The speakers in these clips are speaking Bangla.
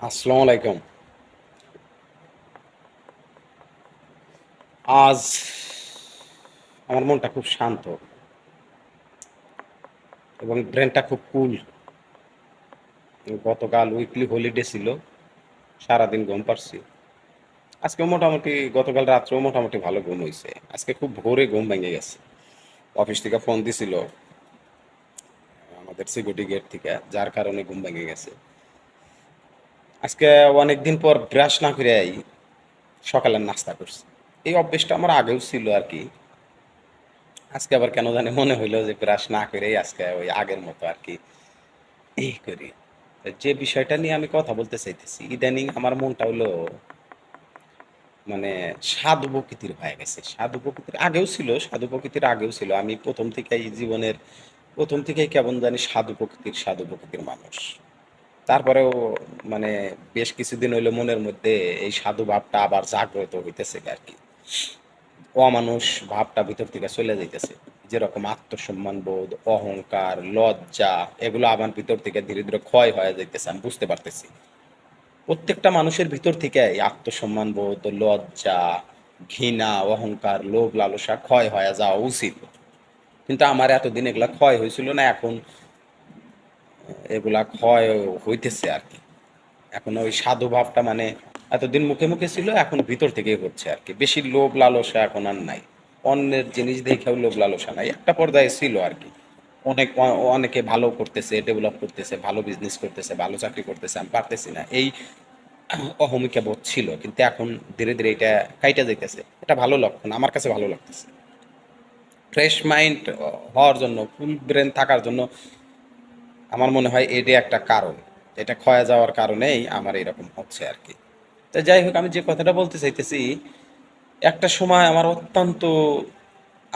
আসসালামু আলাইকুম। আজ আমার মনটা খুব শান্ত এবং ব্রেনটা খুব কুল। গতকাল উইকলি হলিডে ছিল, সারাদিন ঘুম পারছি। আজকে মোটামুটি গতকাল রাত্রেও মোটামুটি ভালো ঘুম হয়েছে। আজকে খুব ভোরে ঘুম ভেঙে গেছে। অফিস থেকে ফোন দিছিল আমাদের সিকিউরিটি গেট থেকে, যার কারণে ঘুম ভেঙে গেছে। আজকে অনেকদিন পর ব্রাশ না করে সকালের নাস্তা করছি। এই অভ্যেসটা আমার আগেও ছিল আর কি। আজকে আবার কেন জানি মনে হইলো যে ব্রাশ না করেই আজকে ওই আগের মতো আর কি এই করি। তো যে বিষয়টা নিয়ে আমি কথা বলতে চাইতেছি, ইদানিং আমার মনটা হলো মানে সাধু প্রকৃতির হয়ে গেছে। সাধু প্রকৃতির আগেও ছিল, সাধু প্রকৃতির আগেও ছিল। আমি প্রথম থেকেই কেমন জানি সাধু প্রকৃতির মানুষ। তারপরেও মানে বেশ কিছুদিন হইলো মনের মধ্যে এই সাধু ভাবটা আবার জাগ্রত হইতেছে আর কি। অমানুষ ভাবটা ভিতর থেকে চলে যাইতেছে। যেরকম আত্মসম্মান বোধ, অহংকার, লজ্জা, এগুলো আমার ভিতর থেকে ধীরে ধীরে ক্ষয় হয়ে যাইতেছে, আমি বুঝতে পারতেছি। প্রত্যেকটা মানুষের ভিতর থেকে এই আত্মসম্মান বোধ, লজ্জা, ঘৃণা, অহংকার, লোভ, লালসা ক্ষয় হয়ে যাওয়া উচিত। কিন্তু আমার এতদিন এগুলা ক্ষয় হয়েছিল না, এখন এগুলা ক্ষয় হইতেছে আর কি। এখন ওই সাধু ভাবটা মানে এতদিন মুখে মুখে ছিল, এখন ভিতর থেকেই হচ্ছে আর কি। বেশি লোভ লালসা এখন আর নাই। অন্যের জিনিস দেখেও লোভ লালসা নাই, একটা পর্যায়ে ছিল আর কি। অনেকে ভালো করতেছে, ডেভেলপ করতেছে, ভালো বিজনেস করতেছে, ভালো চাকরি করতেছে, আমি পারতেছি না, এই অহমিকা বোধ ছিল। কিন্তু এখন ধীরে ধীরে এটা কাইটা যাইতেছে। এটা ভালো লক্ষণ, আমার কাছে ভালো লাগতেছে। ফ্রেশ মাইন্ড হওয়ার জন্য, ফুল ব্রেন থাকার জন্য আমার মনে হয় এটা একটা কারণ। এটা ক্ষয়ে যাওয়ার কারণেই আমার এরকম হচ্ছে আর কি। তো যাই হোক, আমি যে কথাটা বলতে চাইতেছি, একটা সময় আমার অত্যন্ত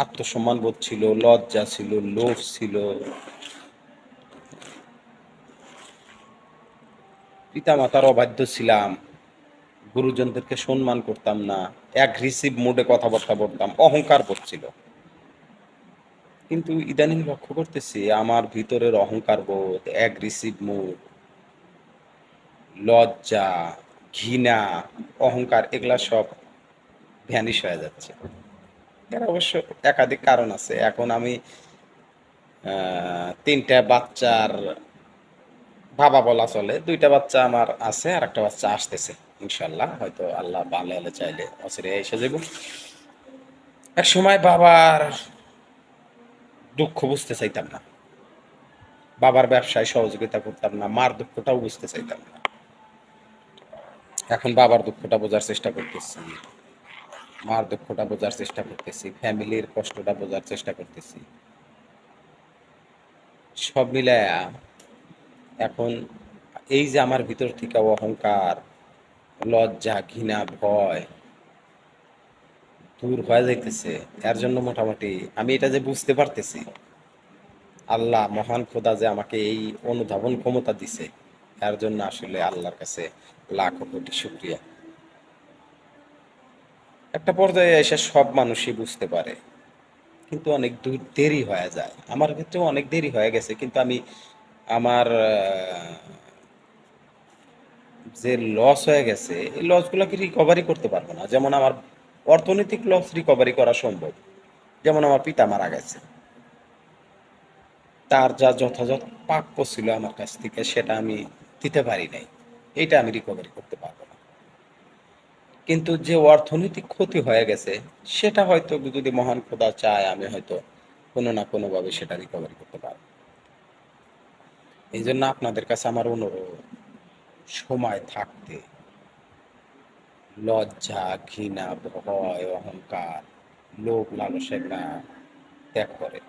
আত্মসম্মান বোধ ছিল, লজ্জা ছিল, লোভ ছিল, পিতামাতার অবাধ্য ছিলাম, গুরুজনদেরকে সম্মান করতাম না, অ্যাগ্রেসিভ মোডে কথাবার্তা বলতাম, অহংকার বোধ ছিল। কিন্তু ইদানিং লক্ষ্য করতেছি আমার ভিতরের অহংকার বোধ, অ্যাগ্রেসিভ মুড, লজ্জা, ঘৃণা, অহংকার, এগুলা সব ভ্যানিশ হয়ে যাচ্ছে। এর অবশ্য একাধিক কারণ আছে। এখন আমি তিনটা বাচ্চার বাবা বলা চলে। দুইটা বাচ্চা আমার আছে, আর একটা বাচ্চা আসতেছে ইনশাল্লাহ। হয়তো আল্লাহ ভালো হলে চাইলে অচিরে এসে যাব। এক সময় বাবার দুঃখ বুঝতে চাইতাম না, বাবার ব্যবসায় সহযোগিতা করতাম না, মার দুঃখটাও বুঝতে চাইতাম না। এখন বাবার দুঃখটা বোঝার চেষ্টা করতেছি, মার দুঃখটা বোঝার চেষ্টা করতেছি, ফ্যামিলির কষ্টটা বোঝার চেষ্টা করতেছি। সব মিলায়া এখন এই যে আমার ভিতর থেকে অহংকার, লজ্জা, ঘৃণা, ভয় দূর হয়ে যাইতেছে। এর জন্য মোটামুটি আমি এটা যে বুঝতে পারতেছি, আল্লাহ মহান খোদা যে আমাকে এই অনুধাবন ক্ষমতা দিছে, এর জন্য আসলে আল্লাহর কাছে লাখো কোটি শুকরিয়া। একটা পর্যায়ে এসে সব মানুষই বুঝতে পারে, কিন্তু অনেক দূর দেরি হয়ে যায়। আমার ক্ষেত্রেও অনেক দেরি হয়ে গেছে, কিন্তু আমি আমার যে লস হয়ে গেছে, এই লসগুলোকে রিকভারি করতে পারবো না। যেমন আমার অর্থনৈতিক লস রিকভারি করা সম্ভব। যেমন আমার পিতা মারা গেছে, তার যা যথাযথ প্রাপ্য ছিল আমার কাছ থেকে সেটা আমি দিতে পারি নাই, এইটা আমি রিকভারি করতে পারবো না। কিন্তু যে অর্থনৈতিক ক্ষতি হয়ে গেছে, সেটা হয়তো যদি মহান খোদা চায়, আমি হয়তো কোনো না কোনোভাবে সেটা রিকভারি করতে পারবো। এই জন্য আপনাদের কাছে আমার অনুরোধ, সময় থাকতে লজ্জা, ঘৃণা, ভয়, অহংকার, লোভ লালসা এগুলা ত্যাগ করে।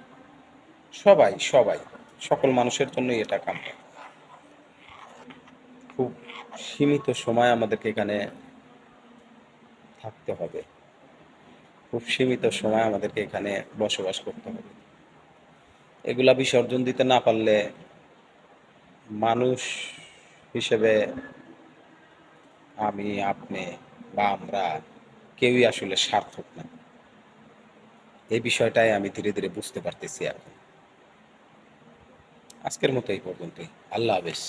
সবাই সবাই সকল মানুষের জন্যই এটা কাম্য। খুব সীমিত সময় আমাদেরকে এখানে থাকতে হবে, খুব সীমিত সময় আমাদেরকে এখানে বসবাস করতে হবে। এগুলা বিসর্জন দিতে না পারলে মানুষ হিসেবে আমি, আপনি বা আমরা কেউই আসলে সার্থক না। এই বিষয়টাই আমি ধীরে ধীরে বুঝতে পারতেছি এখন। আজকের মতো এই পর্যন্তই। আল্লাহ হাফেজ।